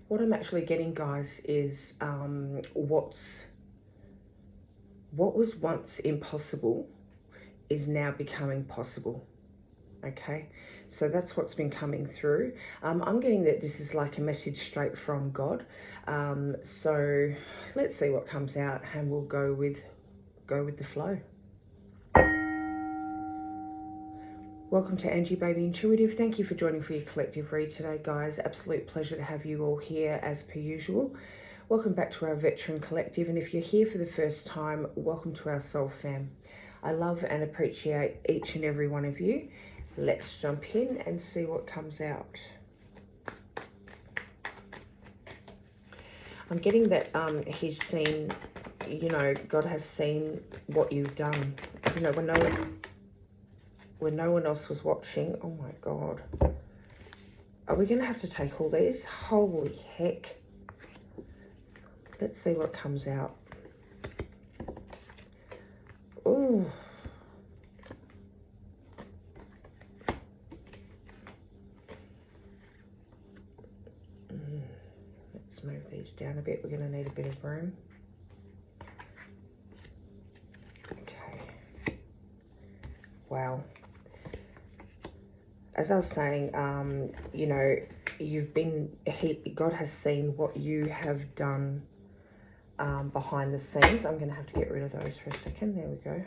What I'm actually getting, guys, is what was once impossible is now becoming possible. Okay, so that's what's been coming through. I'm getting that this is like a message straight from God. So let's see what comes out, and we'll go with the flow. Welcome to Angie Baby Intuitive. Thank you for joining for your collective read today, guys. Absolute pleasure to have you all here as per usual. Welcome back to our Veteran Collective, and if you're here for the first time, welcome to our Soul Fam. I love and appreciate each and every one of you. Let's jump in and see what comes out. I'm getting that he's seen, you know, God has seen what you've done. You know, when no one else was watching. Oh my God. Are we going to have to take all these? Holy heck. Let's see what comes out. Ooh. Let's move these down a bit. We're going to need a bit of room. Okay. Wow. As I was saying, you know, God has seen what you have done behind the scenes. I'm going to have to get rid of those for a second. There we go.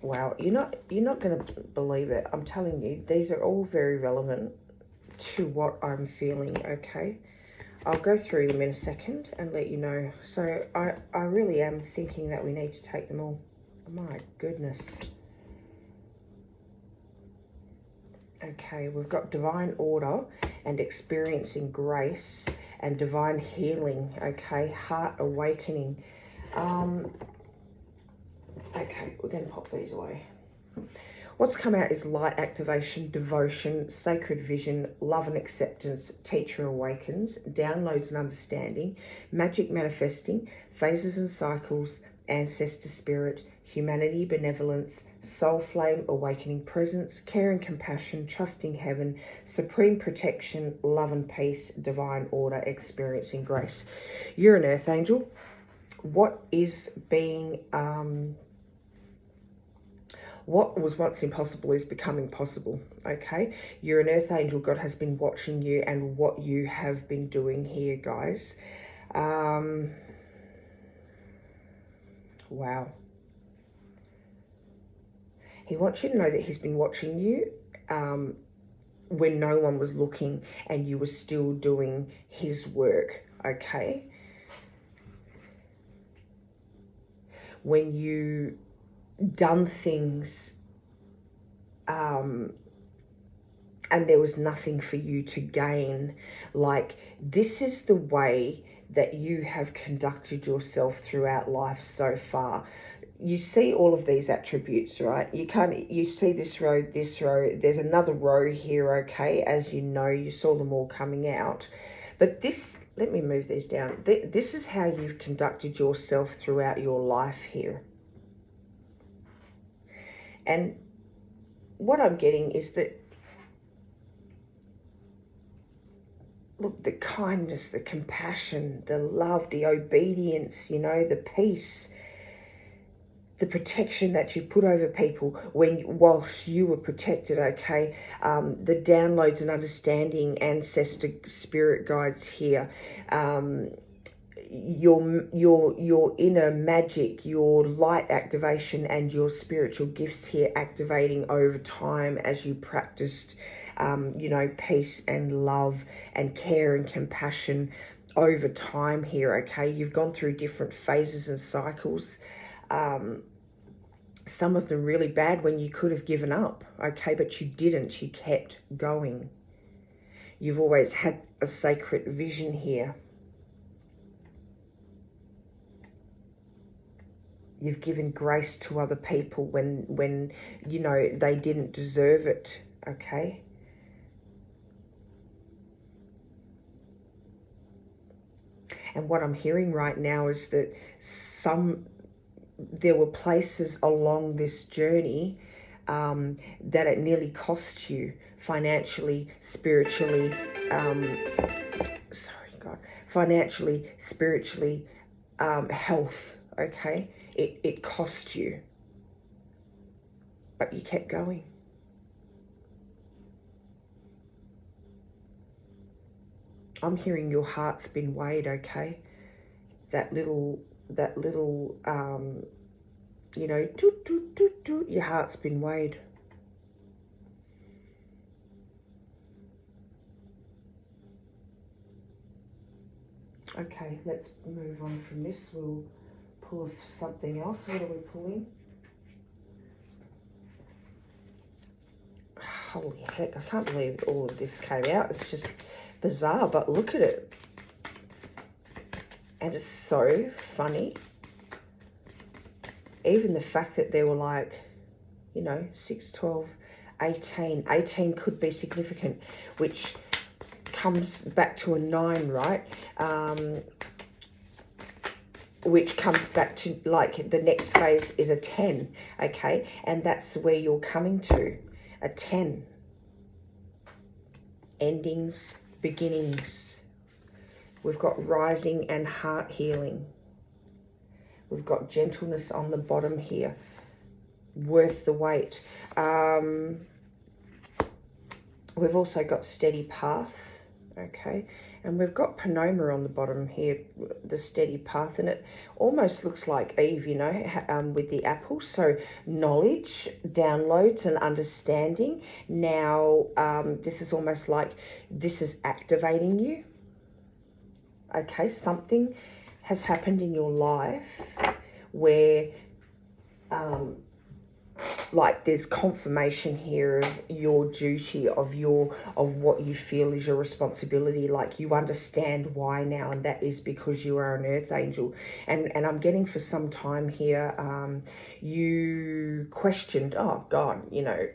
Wow, you're not going to believe it. I'm telling you, these are all very relevant to what I'm feeling, okay? I'll go through them in a second and let you know. So I really am thinking that we need to take them all. My goodness. Okay, we've got divine order and experiencing grace and divine healing, okay? Heart awakening. Okay, we're going to pop these away. What's come out is light activation, devotion, sacred vision, love and acceptance, teacher awakens, downloads and understanding, magic manifesting, phases and cycles, ancestor spirit, humanity, benevolence, soul flame, awakening presence, care and compassion, trusting heaven, supreme protection, love and peace, divine order, experiencing grace. You're an earth angel. What is being... what was once impossible is becoming possible, okay? You're an earth angel. God has been watching you and what you have been doing here, guys. Wow. He wants you to know that he's been watching you when no one was looking and you were still doing his work, okay? When you done things and there was nothing for you to gain, like this is the way that you have conducted yourself throughout life so far. You see all of these attributes, right? You see this row, there's another row here, okay? As you know, you saw them all coming out. But this, let me move these down. This is how you've conducted yourself throughout your life here. And what I'm getting is that, look, the kindness, the compassion, the love, the obedience, you know, the peace, the protection that you put over people whilst you were protected, okay? The downloads and understanding, ancestor spirit guides here, your inner magic, your light activation and your spiritual gifts here activating over time as you practiced, you know, peace and love and care and compassion over time here, okay? You've gone through different phases and cycles. Some of them really bad when you could have given up, okay, but you didn't. You kept going. You've always had a sacred vision here. You've given grace to other people when you know they didn't deserve it, okay? And what I'm hearing right now is that there were places along this journey that it nearly cost you financially, spiritually, financially, spiritually, health, okay? It cost you, but you kept going. I'm hearing your heart's been weighed, okay? That little, you know, doot, doot, doot, doot, your heart's been weighed. Okay, let's move on from this. We'll pull something else. What are we pulling? Holy heck, I can't believe all of this came out. It's just bizarre, but look at it. And it's so funny. Even the fact that there were like, you know, 6, 12, 18. 18 could be significant, which comes back to a 9, right? Which comes back to, like, the next phase is a 10, okay? And that's where you're coming to, a 10. Endings, beginnings. We've got rising and heart healing. We've got gentleness on the bottom here. Worth the wait. We've also got steady path, okay? And we've got Panoma on the bottom here, the steady path. And it almost looks like Eve, you know, with the apple. So knowledge, downloads and understanding. Now, this is almost like this is activating you. Okay, something has happened in your life where like there's confirmation here of your duty, of what you feel is your responsibility. Like you understand why now, and that is because you are an earth angel. And I'm getting for some time here, you questioned, oh God, you know,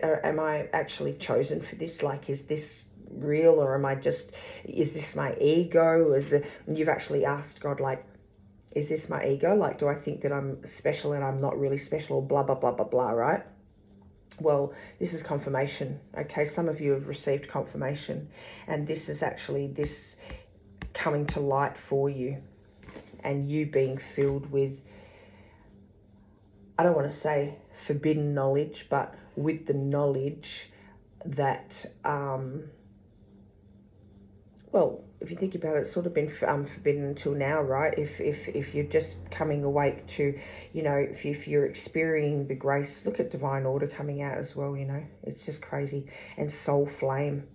am I actually chosen for this? Like, is this real, or am I just, is this my ego? You've actually asked God, like, is this my ego? Like, do I think that I'm special and I'm not really special, or blah, blah, blah, blah, blah, right? Well, this is confirmation, okay? Some of you have received confirmation, and this is actually this coming to light for you, and you being filled with, I don't want to say forbidden knowledge, but with the knowledge that, well, if you think about it, it's sort of been forbidden until now, right? If you're just coming awake to, you know, if you're experiencing the grace, look at divine order coming out as well, you know. It's just crazy. And soul flame.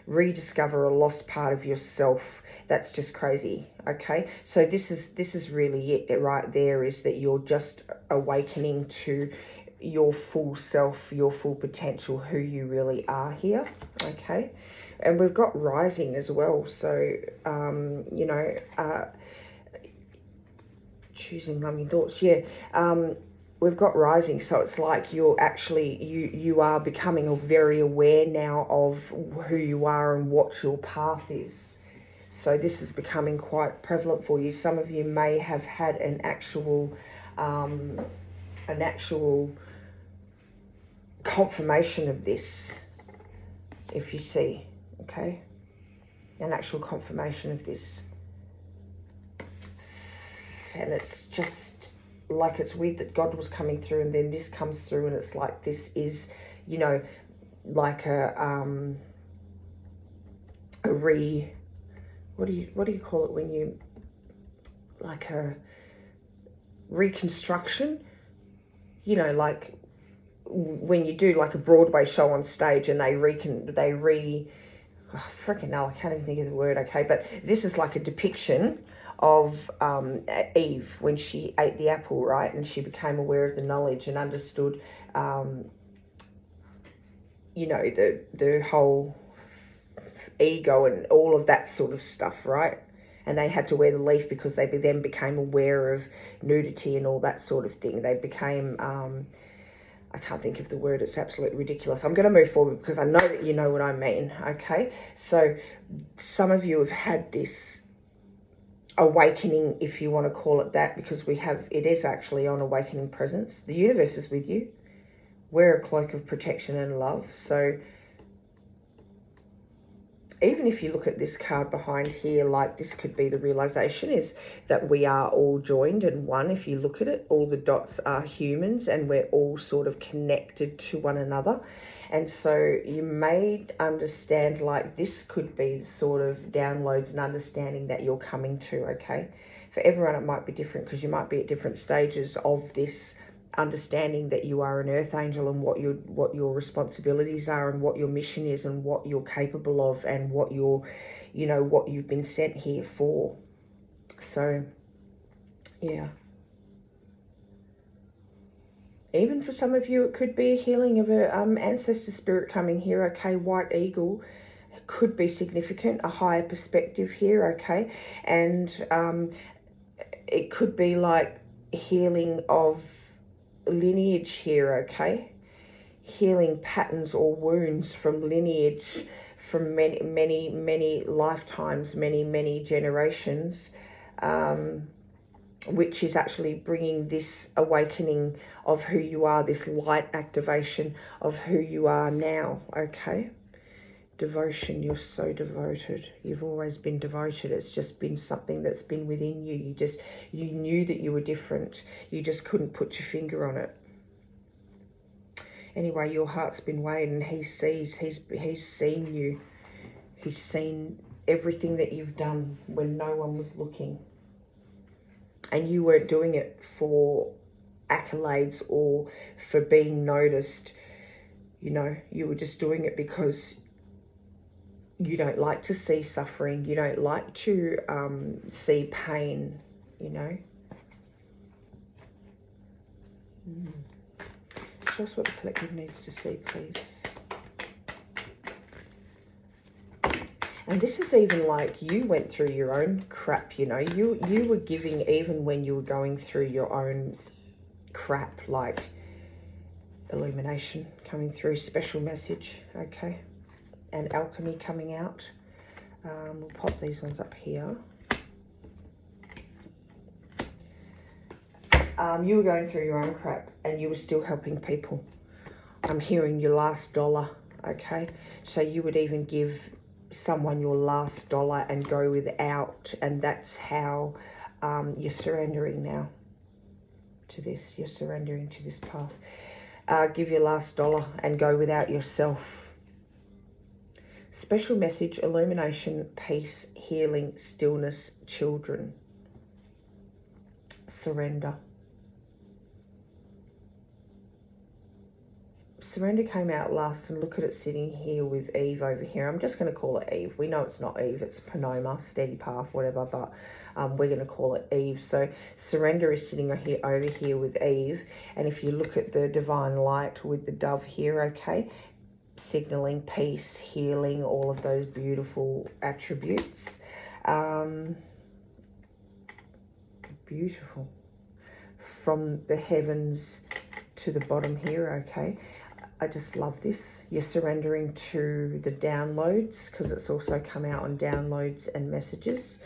Rediscover a lost part of yourself. That's just crazy, okay? So this is really it right there, is that you're just awakening to your full self, your full potential, who you really are here, okay? And we've got rising as well. So, you know, choosing loving thoughts. Yeah. We've got rising. So it's like you're actually, you are becoming very aware now of who you are and what your path is. So this is becoming quite prevalent for you. Some of you may have had an actual confirmation of this, if you see. Okay, an actual confirmation of this. And it's just like, it's weird that God was coming through and then this comes through, and it's like this is, you know, like a what do you call it when you, like a reconstruction, you know, like when you do like a Broadway show on stage and oh, freaking hell, I can't even think of the word, okay? But this is like a depiction of Eve when she ate the apple, right? And she became aware of the knowledge and understood, you know, the whole ego and all of that sort of stuff, right? And they had to wear the leaf because they then became aware of nudity and all that sort of thing. They became... I can't think of the word, it's absolutely ridiculous. I'm going to move forward because I know that you know what I mean, okay? So some of you have had this awakening, if you want to call it that, because it is actually on awakening presence. The universe is with you. Wear a cloak of protection and love. So even if you look at this card behind here, like this could be the realization is that we are all joined and one. If you look at it, all the dots are humans and we're all sort of connected to one another. And so you may understand, like this could be sort of downloads and understanding that you're coming to, okay? For everyone, it might be different because you might be at different stages of this understanding that you are an earth angel and what your responsibilities are and what your mission is and what you're capable of and what you're, you know, what you've been sent here for. So, yeah. Even for some of you, it could be a healing of a ancestor spirit coming here, okay? White eagle could be significant, a higher perspective here, okay? And it could be like healing of lineage here, okay? Healing patterns or wounds from lineage from many lifetimes, many generations, which is actually bringing this awakening of who you are, this light activation of who you are now, okay? Devotion, you're so devoted. You've always been devoted. It's just been something that's been within you. You knew that you were different. You just couldn't put your finger on it. Anyway, your heart's been weighed and he's seen you. He's seen everything that you've done when no one was looking. And you weren't doing it for accolades or for being noticed. You know, you were just doing it because you don't like to see suffering. You don't like to see pain, you know. Show us what the collective needs to see, please. And this is even like you went through your own crap, you know. You were giving even when you were going through your own crap, like illumination coming through, special message, okay. And alchemy coming out. We'll pop these ones up here. You were going through your own crap and you were still helping people. I'm hearing your last dollar, okay? So you would even give someone your last dollar and go without, and that's how you're surrendering now to this. You're surrendering to this path. Give your last dollar and go without yourself. Special message, illumination, peace, healing, stillness, children. Surrender. Surrender came out last, and look at it sitting here with Eve over here. I'm just going to call it Eve. We know it's not Eve, it's Panoma, steady path, whatever, but we're going to call it Eve. So surrender is sitting over here with Eve. And if you look at the divine light with the dove here, okay, signaling peace, healing, all of those beautiful attributes. Beautiful. From the heavens to the bottom here, okay. I just love this. You're surrendering to the downloads, because it's also come out on downloads and messages.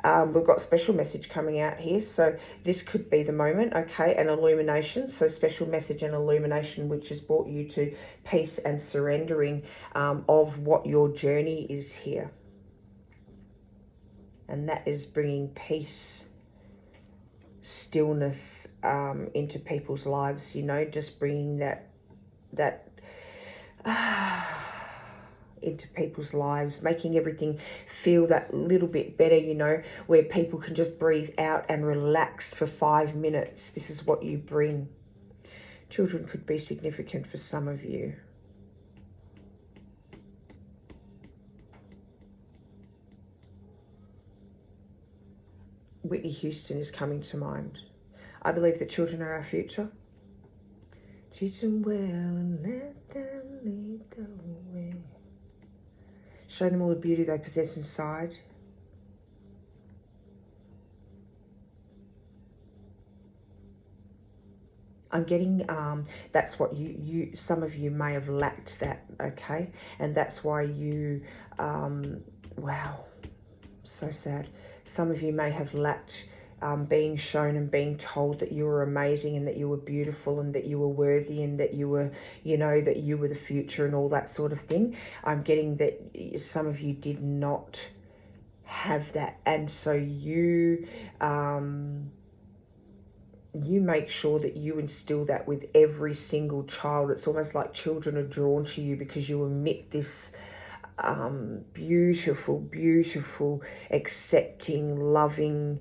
We've got special message coming out here. So this could be the moment, okay, an illumination. So special message and illumination, which has brought you to peace and surrendering of what your journey is here. And that is bringing peace, stillness into people's lives, you know, just bringing that into people's lives, making everything feel that little bit better, you know, where people can just breathe out and relax for 5 minutes. This is what you bring. Children could be significant for some of you. Whitney Houston is coming to mind. I believe that children are our future. Teach them well and let them lead the way. Show them all the beauty they possess inside. I'm getting, that's what some of you may have lacked that, okay? And that's why you, wow, so sad. Some of you may have lacked being shown and being told that you were amazing and that you were beautiful and that you were worthy and that you were, you know, that you were the future and all that sort of thing. I'm getting that some of you did not have that, and so you make sure that you instill that with every single child. It's almost like children are drawn to you because you emit this beautiful, beautiful, accepting, loving,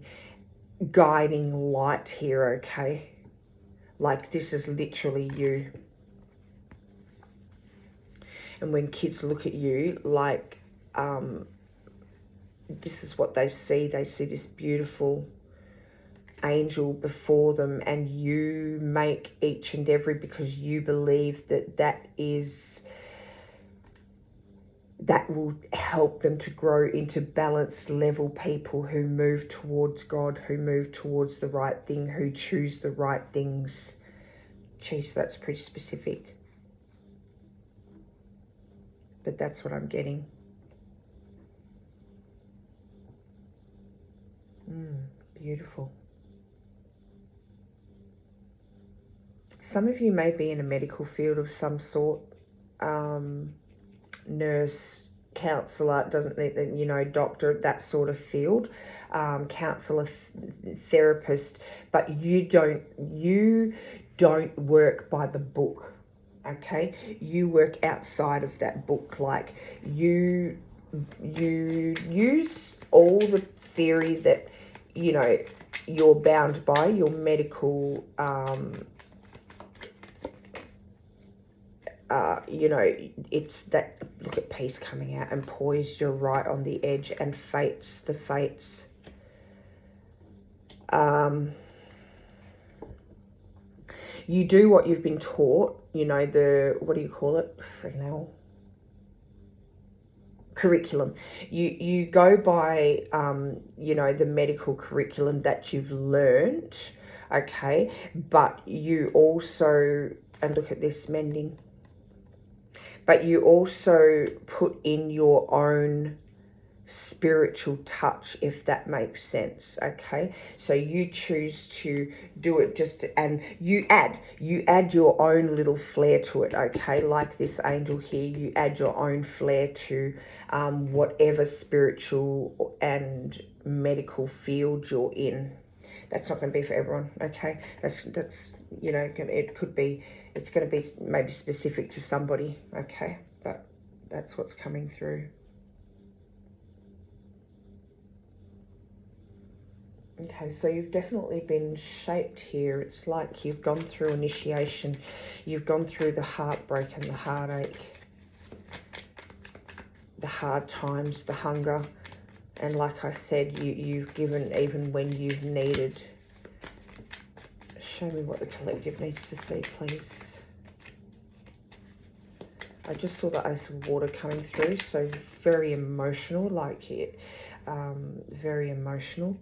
guiding light here, okay? Like this is literally you. And when kids look at you, like this is what they see. They see this beautiful angel before them, and you make each and every, because you believe that that will help them to grow into balanced level people who move towards God, who move towards the right thing, who choose the right things. Jeez, that's pretty specific. But that's what I'm getting. Beautiful. Some of you may be in a medical field of some sort. Nurse, counsellor, doesn't need, you know, doctor, that sort of field. Counsellor, therapist, but you don't work by the book, okay? You work outside of that book. Like you use all the theory that, you know, you're bound by, your medical you know, it's that, look at peace coming out and poised, you're right on the edge, and fates, the fates. You do what you've been taught, you know, the, what do you call it? Freaking hell. Curriculum. You go by, you know, the medical curriculum that you've learned, okay? But you also, and look at this, mending. But you also put in your own spiritual touch, if that makes sense, okay? So you choose to do it just, and you add your own little flair to it, okay? Like this angel here, you add your own flair to whatever spiritual and medical field you're in. That's not going to be for everyone, okay? That's you know, it could be, it's going to be maybe specific to somebody, okay? But that's what's coming through. Okay, so you've definitely been shaped here. It's like you've gone through initiation. You've gone through the heartbreak and the heartache, the hard times, the hunger. And like I said, you've given even when you've needed. Show me what the collective needs to see, please. I just saw the Ace of Water coming through, so very emotional, like it, very emotional.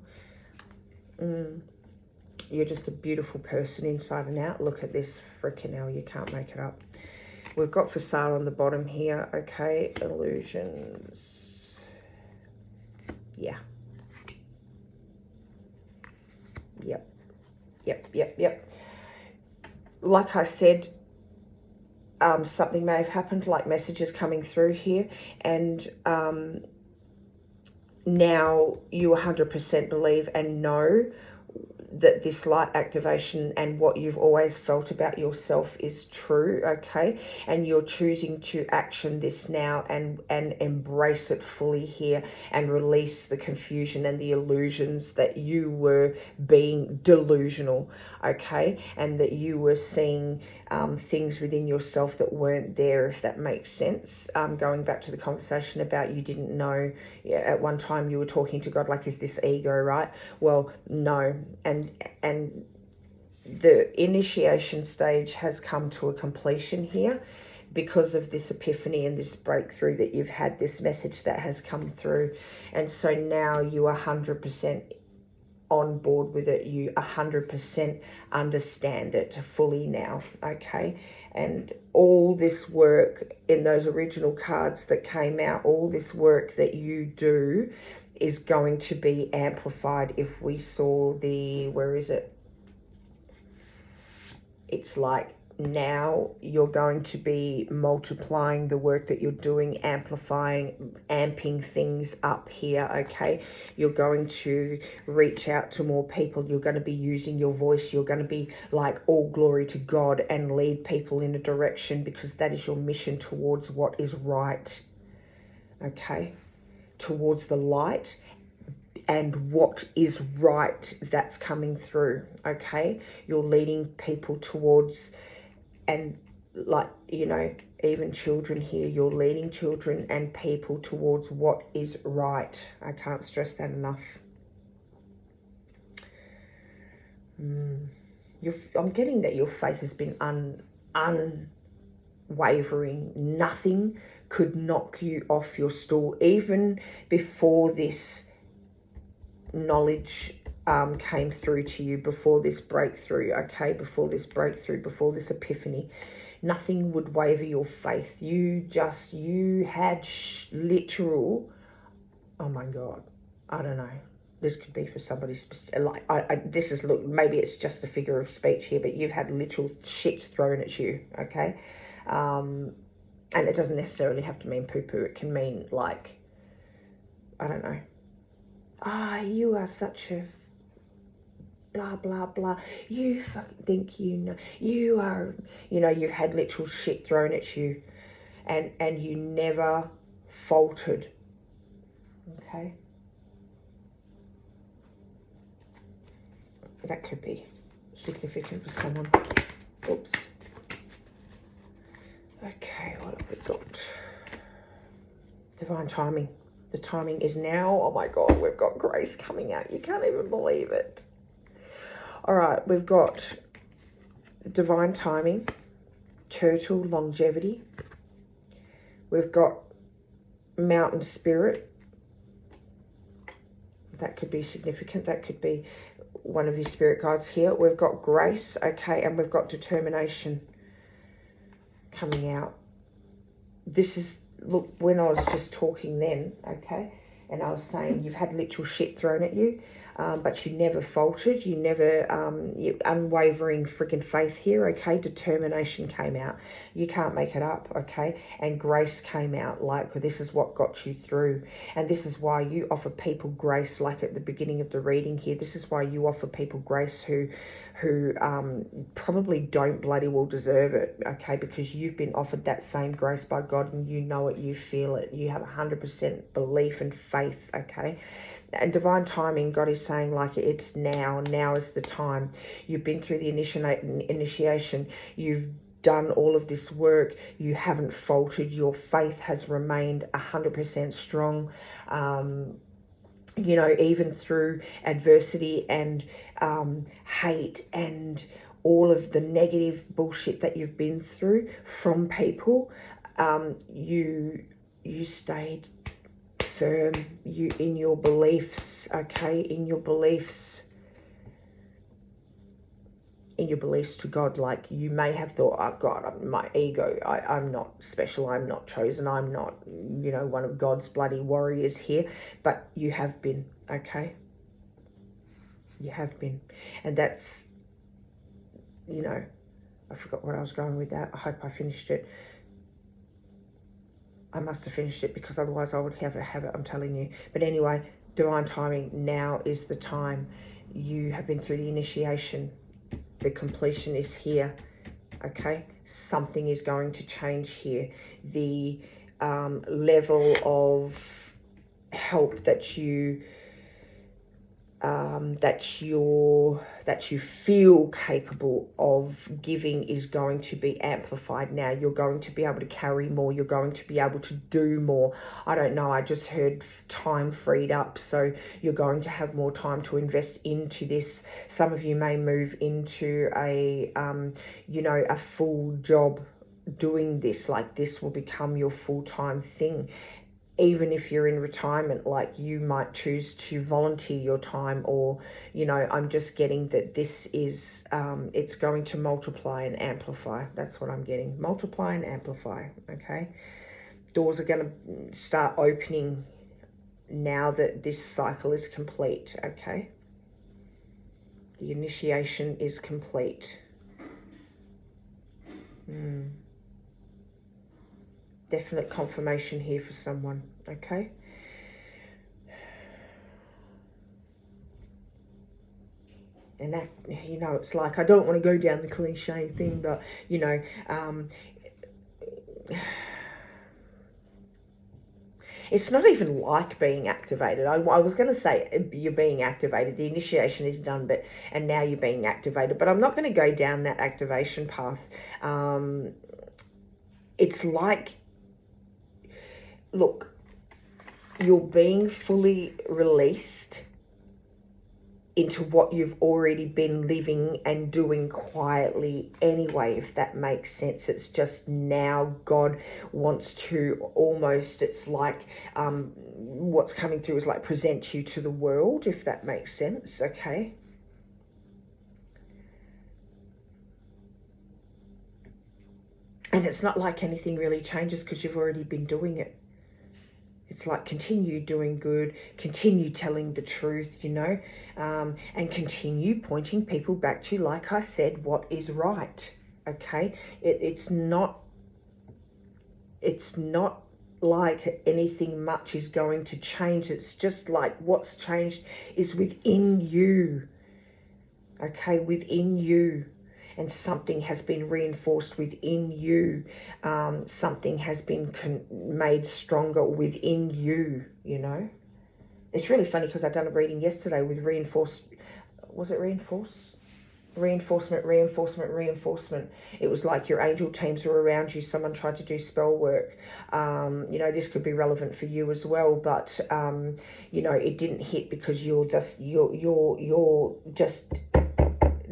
You're just a beautiful person inside and out. Look at this, freaking hell, you can't make it up. We've got for sale on the bottom here, okay, illusions. Yeah. Yep. Like I said, something may have happened, like messages coming through here, and now you 100% believe and know that this light activation and what you've always felt about yourself is true, okay? And you're choosing to action this now and embrace it fully here and release the confusion and the illusions that you were being delusional, okay? And that you were seeing things within yourself that weren't there, if that makes sense. Going back to the conversation about you didn't know, at one time you were talking to God like, is this ego, right? Well, no. And the initiation stage has come to a completion here because of this epiphany and this breakthrough that you've had, this message that has come through. And so now you are 100% on board with it. You 100% understand it fully now, okay? And all this work in those original cards that came out, all this work that you do is going to be amplified. If we saw the, where is it? It's like now you're going to be multiplying the work that you're doing, amplifying, amping things up here, okay? You're going to reach out to more people. You're going to be using your voice. You're going to be like all glory to God and lead people in a direction, because that is your mission towards what is right, okay? Towards the light and what is right that's coming through, okay? You're leading people towards, and like, you know, even children here, you're leading children and people towards what is right. I can't stress that enough. I'm getting that your faith has been unwavering. Nothing could knock you off your stool, even before this knowledge came through to you, before this breakthrough, okay? Before this breakthrough, before this epiphany, nothing would waver your faith. You had literal, oh my God, I don't know. This could be for somebody specific, like, this is, look, maybe it's just a figure of speech here, but you've had literal shit thrown at you, okay? And it doesn't necessarily have to mean poo-poo. It can mean, like, I don't know. You are such a blah, blah, blah. You fucking think you know. You are, you know, you've had literal shit thrown at you, and you never faltered, okay? That could be significant for someone. Oops. Okay, what have we got? Divine timing. The timing is now. Oh my God, we've got grace coming out. You can't even believe it. All right, we've got divine timing, turtle, longevity. We've got mountain spirit. That could be significant. That could be one of your spirit guides here. We've got grace, okay, and we've got determination coming out. This is, look, when I was just talking then, okay, and I was saying you've had literal shit thrown at you, but you never faltered. You never, you unwavering freaking faith here, okay? Determination came out. You can't make it up, okay? And grace came out, like, this is what got you through. And this is why you offer people grace, like at the beginning of the reading here. This is why you offer people grace who probably don't bloody well deserve it, okay? Because you've been offered that same grace by God, and you know it, you feel it. You have 100% belief and faith, okay? And divine timing, God is saying, like, it's now. Now is the time. You've been through the initiation. You've done all of this work. You haven't faltered. Your faith has remained 100% strong. You know, even through adversity and hate and all of the negative bullshit that you've been through from people, you stayed firm, you in your beliefs, okay, in your beliefs to God. Like, you may have thought, oh God, my ego, I'm not special, I'm not chosen, I'm not, you know, one of God's bloody warriors here, but you have been, okay? You have been. And that's, you know, I forgot where I was going with that. I hope I finished it. I must have finished it, because otherwise I would have it, I'm telling you. But anyway, divine timing, now is the time. You have been through the initiation. The completion is here, okay? Something is going to change here. The level of help that you feel capable of giving is going to be amplified now. You're going to be able to carry more. You're going to be able to do more. I don't know, I just heard time freed up, so you're going to have more time to invest into this. Some of you may move into a you know, a full job doing this. Like, this will become your full-time thing. even if you're in retirement, like you might choose to volunteer your time, or, you know, I'm just getting that this is, it's going to multiply and amplify. That's what I'm getting. Multiply and amplify, okay? Doors are going to start opening now that this cycle is complete, okay? The initiation is complete. Definite confirmation here for someone, okay? And that, you know, it's like, I don't want to go down the cliche thing, but, you know, it's not even like being activated. I was going to say you're being activated. The initiation is done, and now you're being activated. But I'm not going to go down that activation path. It's like, look, you're being fully released into what you've already been living and doing quietly anyway, if that makes sense. It's just now God wants to almost, it's like what's coming through is like present you to the world, if that makes sense, okay? And it's not like anything really changes because you've already been doing it. It's like continue doing good, continue telling the truth, you know, and continue pointing people back to, like I said, what is right, okay? It's not like anything much is going to change. It's just like what's changed is within you, okay, within you. And something has been reinforced within you. Something has been made stronger within you, you know. It's really funny because I've done a reading yesterday with reinforcement. It was like your angel teams were around you. Someone tried to do spell work. You know, this could be relevant for you as well, but you know, it didn't hit because you're just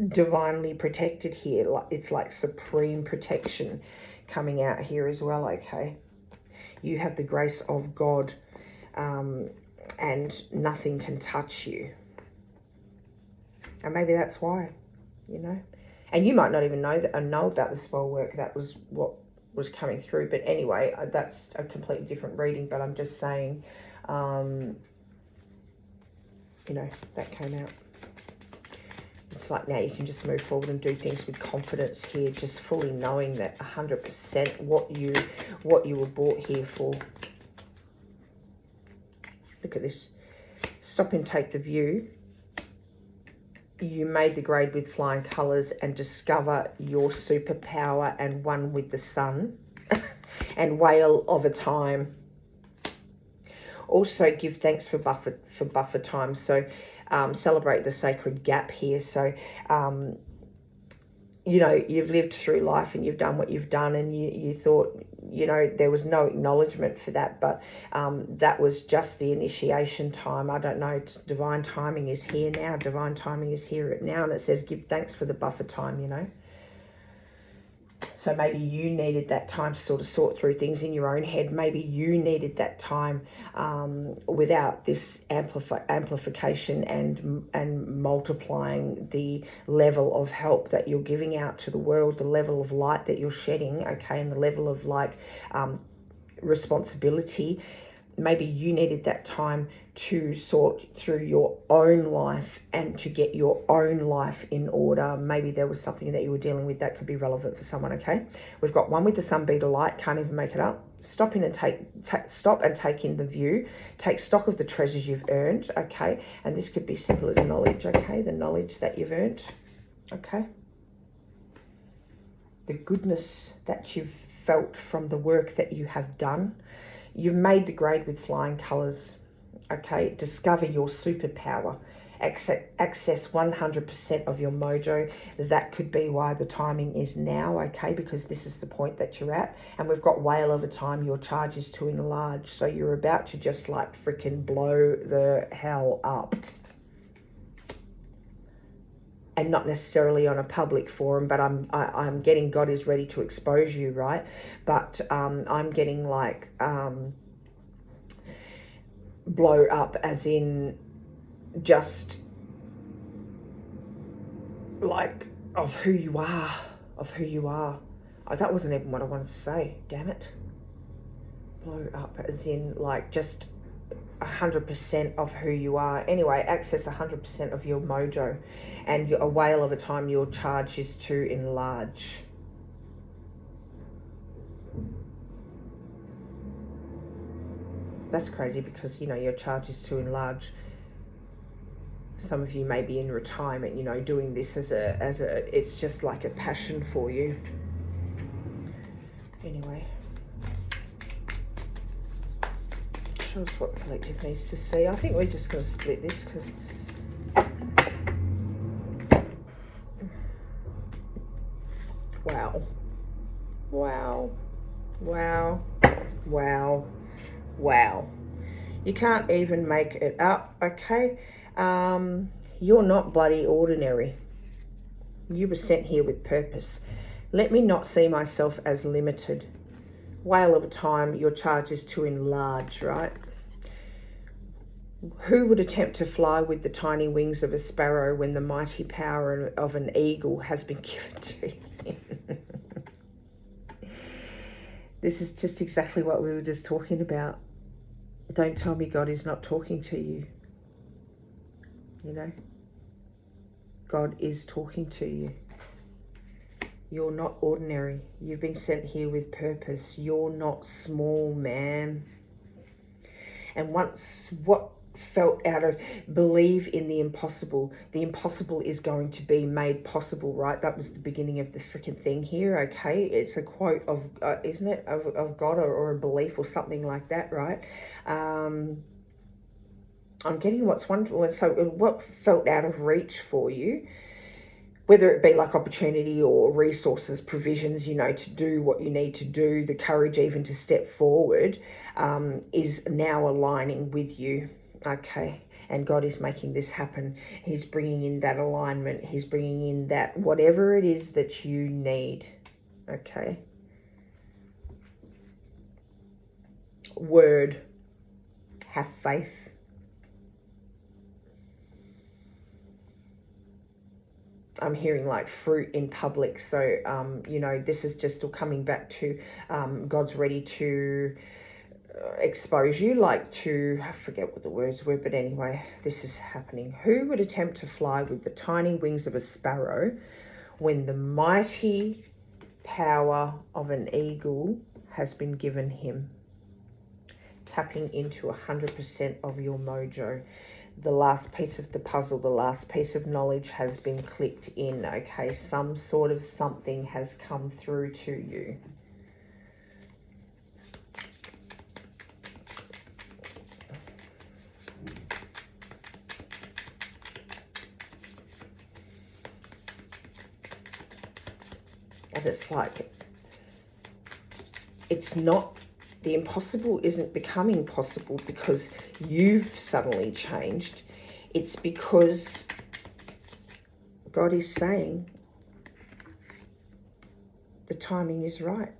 divinely protected here. It's like supreme protection coming out here as well, okay? You have the grace of God, and nothing can touch you. And maybe that's why, you know. And you might not even know about the spell work. That was what was coming through. But anyway, that's a completely different reading. But I'm just saying, you know, that came out. It's like now you can just move forward and do things with confidence here, just fully knowing that 100% what you were brought here for. Look at this. Stop and take the view. You made the grade with flying colours and discover your superpower and one with the sun and whale of a time. Also give thanks for buffer time. So celebrate the sacred gap here. So, you know, you've lived through life and you've done what you've done, and you thought, you know, there was no acknowledgement for that, but that was just the initiation time. I don't know, divine timing is here now. Divine timing is here now, and it says give thanks for the buffer time, you know. So maybe you needed that time to sort of sort through things in your own head. Maybe you needed that time without this amplification and multiplying the level of help that you're giving out to the world, the level of light that you're shedding, okay, and the level of like responsibility. Maybe you needed that time to sort through your own life and to get your own life in order. Maybe there was something that you were dealing with that could be relevant for someone, okay? We've got one with the sun, be the light, can't even make it up. Stop and take in the view. Take stock of the treasures you've earned, okay? And this could be simple as knowledge, okay? The knowledge that you've earned, okay? The goodness that you've felt from the work that you have done. You've made the grade with flying colours, okay? Discover your superpower. Access 100% of your mojo. That could be why the timing is now, okay? Because this is the point that you're at. And we've got whale over time. Your charge is to enlarge. So you're about to just like freaking blow the hell up. And not necessarily on a public forum, but I'm getting God is ready to expose you, right? But I'm getting like blow up as in just like of who you are, Oh, that wasn't even what I wanted to say, damn it. Blow up as in like just 100% of who you are. Anyway, access 100% of your mojo, and a whale of a time your charge is to enlarge. That's crazy because, you know, your charge is to enlarge. Some of you may be in retirement, you know, doing this as a it's just like a passion for you. Anyway, show us what the collective needs to see. I think we're just going to split this because wow. You can't even make it up, okay? You're not bloody ordinary. You were sent here with purpose. Let me not see myself as limited. Whale of a time, your charge is to enlarge, right? Who would attempt to fly with the tiny wings of a sparrow when the mighty power of an eagle has been given to him? This is just exactly what we were just talking about. Don't tell me God is not talking to you. You know, God is talking to you. You're not ordinary. You've been sent here with purpose. You're not small, man. And once what felt out of, believe in the impossible is going to be made possible, right? That was the beginning of the freaking thing here, okay? It's a quote of, isn't it, of God or a belief or something like that, right? I'm getting what's wonderful. So what felt out of reach for you, whether it be like opportunity or resources, provisions, you know, to do what you need to do, the courage even to step forward, is now aligning with you, okay? And God is making this happen. He's bringing in that alignment. He's bringing in that whatever it is that you need, okay? Word, have faith. I'm hearing like fruit in public. So, you know, this is just still coming back to God's ready to expose you, like to, I forget what the words were, but anyway, this is happening. Who would attempt to fly with the tiny wings of a sparrow when the mighty power of an eagle has been given him? Tapping into 100% of your mojo. The last piece of the puzzle, the last piece of knowledge has been clicked in, okay? Some sort of something has come through to you. And it's like, it's not, the impossible isn't becoming possible because you've suddenly changed. It's because God is saying the timing is right.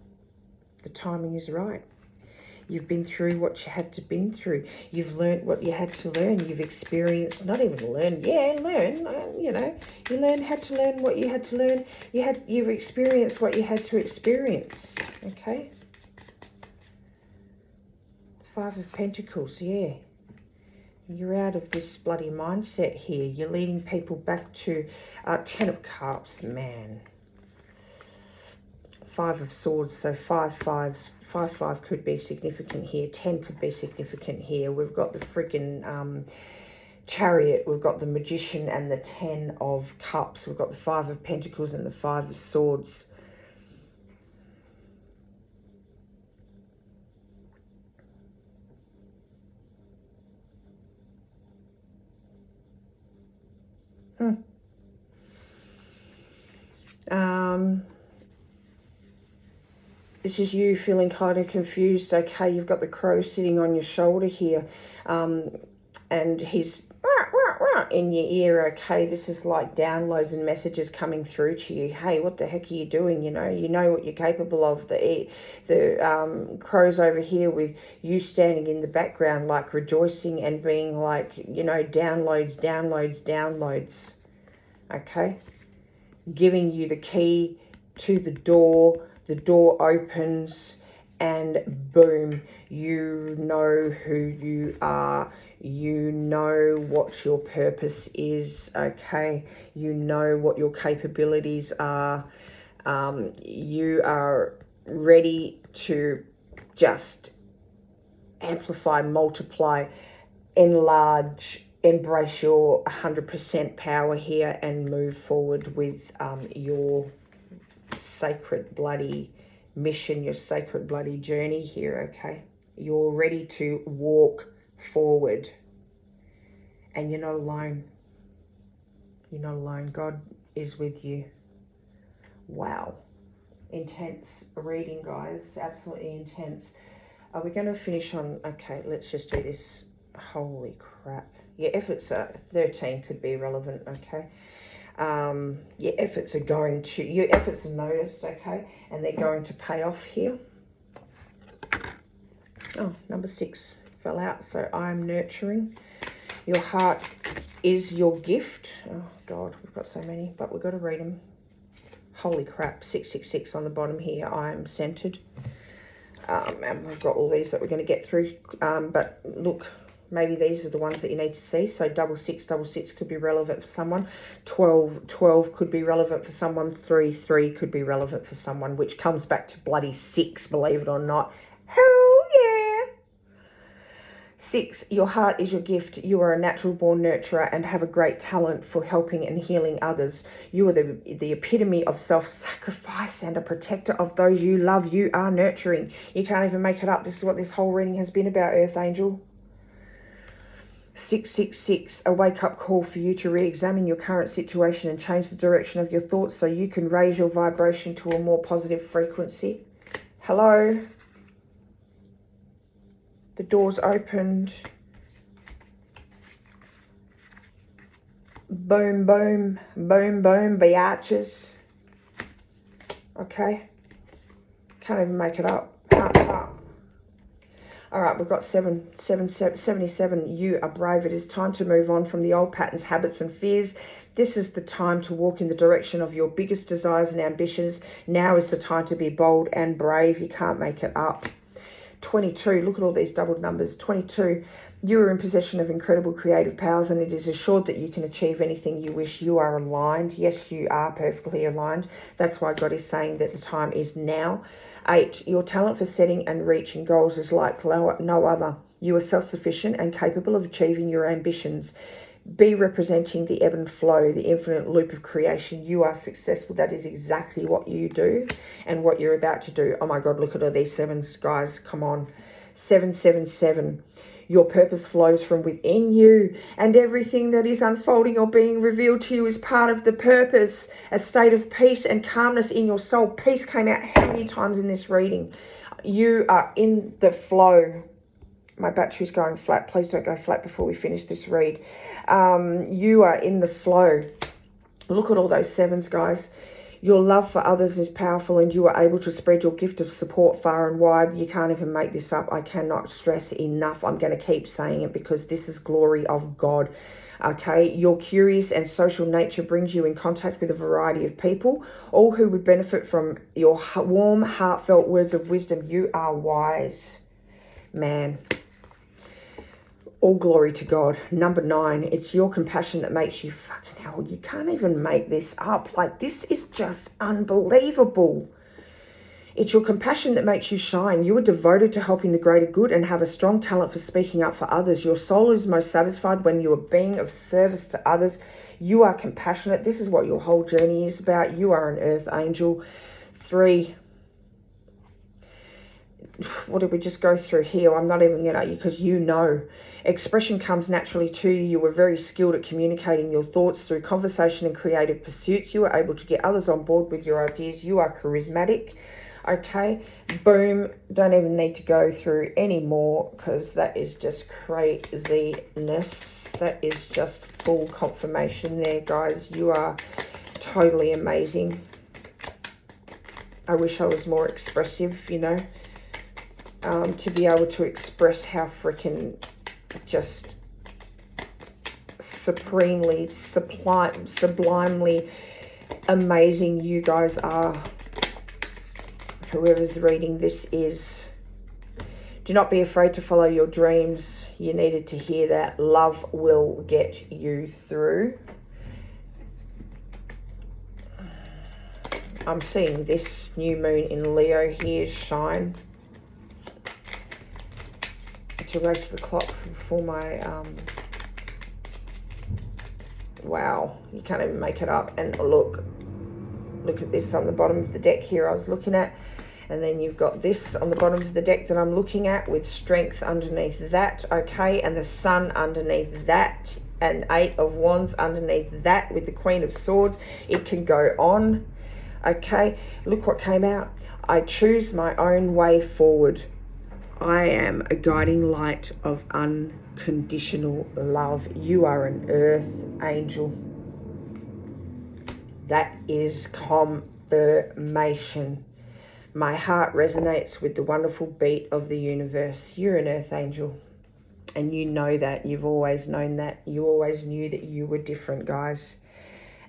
The timing is right. You've been through what you had to been through. You've learned what you had to learn. You've experienced, not even learn, you know, you learned how to learn what you had to learn. You've experienced what you had to experience, okay? Five of Pentacles, yeah. You're out of this bloody mindset here. You're leading people back to Ten of Cups, man. Five of Swords, so five could be significant here. 10 could be significant here. We've got the freaking Chariot. We've got the Magician and the 10 of Cups. We've got the Five of Pentacles and the Five of Swords. This is you feeling kind of confused, okay? You've got the crow sitting on your shoulder here, and he's in your ear, okay? This is like downloads and messages coming through to you. Hey, what the heck are you doing? You know what you're capable of. The crows over here with you standing in the background, like rejoicing and being like, downloads, downloads, downloads. Okay? Giving you the key to the door opens, and boom, you know who you are. You know what your purpose is, okay? You know what your capabilities are. You are ready to just amplify, multiply, enlarge, embrace your 100% power here and move forward with your sacred bloody mission, your sacred bloody journey here, okay? You're ready to walk forward, and you're not alone. You're not alone. God is with you. Wow. Intense reading, guys. Absolutely intense. Are we going to finish on... Okay, let's just do this. Holy crap. Your efforts are... 13 could be relevant, okay? Your efforts are noticed, okay? And they're going to pay off here. Oh, number 6 fell out. So I'm nurturing. Your heart is your gift. Oh, God, we've got so many, but we've got to read them. Holy crap, 666 on the bottom here. I am centered. And we've got all these that we're going to get through. But look, maybe these are the ones that you need to see. So 666 could be relevant for someone. 12 could be relevant for someone. 3 could be relevant for someone, which comes back to bloody 6, believe it or not. Hell yeah. 6, your heart is your gift. You are a natural born nurturer and have a great talent for helping and healing others. You are the epitome of self-sacrifice and a protector of those you love. You are nurturing. You can't even make it up. This is what this whole reading has been about, Earth Angel. 666, a wake-up call for you to re-examine your current situation and change the direction of your thoughts so you can raise your vibration to a more positive frequency. Hello? The door's opened. Boom, boom, boom, boom, biatches. Okay? Can't even make it up. All right, we've got 77. You are brave. It is time to move on from the old patterns, habits, and fears. This is the time to walk in the direction of your biggest desires and ambitions. Now is the time to be bold and brave. You can't make it up. 22, look at all these doubled numbers. 22, you are in possession of incredible creative powers, and it is assured that you can achieve anything you wish. You are aligned. Yes, you are perfectly aligned. That's why God is saying that the time is now. 8, your talent for setting and reaching goals is like no other. You are self-sufficient and capable of achieving your ambitions. Be representing the ebb and flow, the infinite loop of creation. You are successful. That is exactly what you do and what you're about to do. Oh my God, look at all these 7s, guys. Come on. 777. Your purpose flows from within you, and everything that is unfolding or being revealed to you is part of the purpose. A state of peace and calmness in your soul. Peace came out how many times in this reading? You are in the flow. My battery's going flat. Please don't go flat before we finish this read. You are in the flow. Look at all those 7s, guys. Your love for others is powerful, and you are able to spread your gift of support far and wide. You can't even make this up. I cannot stress enough. I'm going to keep saying it because this is glory of God. Okay, your curious and social nature brings you in contact with a variety of people, all who would benefit from your warm, heartfelt words of wisdom. You are wise, man. All glory to God. Number 9, it's your compassion that makes you fucking hell. You can't even make this up. Like, this is just unbelievable. It's your compassion that makes you shine. You are devoted to helping the greater good and have a strong talent for speaking up for others. Your soul is most satisfied when you are being of service to others. You are compassionate. This is what your whole journey is about. You are an earth angel. 3. What did we just go through here? I'm not even going to, because you know. Expression comes naturally to you. You were very skilled at communicating your thoughts through conversation and creative pursuits. You were able to get others on board with your ideas. You are charismatic. Okay, boom. Don't even need to go through any more because that is just craziness. That is just full confirmation there, guys. You are totally amazing. I wish I was more expressive, you know, to be able to express how freaking just supremely, sublimely amazing you guys are. Whoever's reading this is. Do not be afraid to follow your dreams. You needed to hear that. Love will get you through. I'm seeing this new moon in Leo here shine. To race the clock for my... wow, you can't even make it up. And look at this on the bottom of the deck here I was looking at. And then you've got this on the bottom of the deck that I'm looking at with strength underneath that, okay? And the sun underneath that, and 8 of Wands underneath that with the Queen of Swords. It can go on, okay? Look what came out. I choose my own way forward. I am a guiding light of unconditional love. You are an earth angel. That is confirmation. My heart resonates with the wonderful beat of the universe. You're an earth angel. And you know that. You've always known that. You always knew that you were different, guys.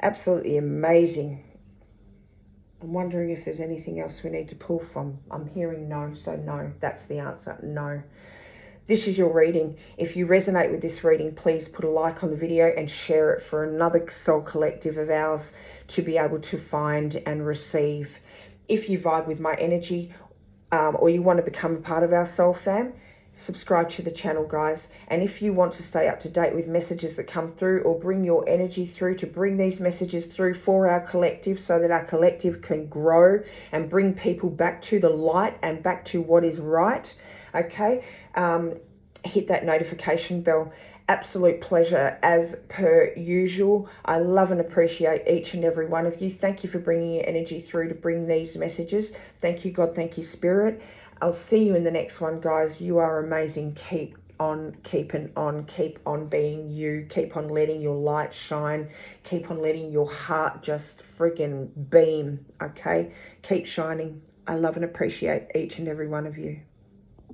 Absolutely amazing. I'm wondering if there's anything else we need to pull from. I'm hearing no, so no. That's the answer, no. This is your reading. If you resonate with this reading, please put a like on the video and share it for another soul collective of ours to be able to find and receive. If you vibe with my energy or you want to become a part of our soul fam, subscribe to the channel, guys. And if you want to stay up to date with messages that come through or bring your energy through, to bring these messages through for our collective so that our collective can grow and bring people back to the light and back to what is right, okay, hit that notification bell. Absolute pleasure as per usual. I love and appreciate each and every one of you. Thank you for bringing your energy through to bring these messages. Thank you, God. Thank you, Spirit. I'll see you in the next one, guys. You are amazing. Keep on keeping on. Keep on being you. Keep on letting your light shine. Keep on letting your heart just freaking beam, okay? Keep shining. I love and appreciate each and every one of you.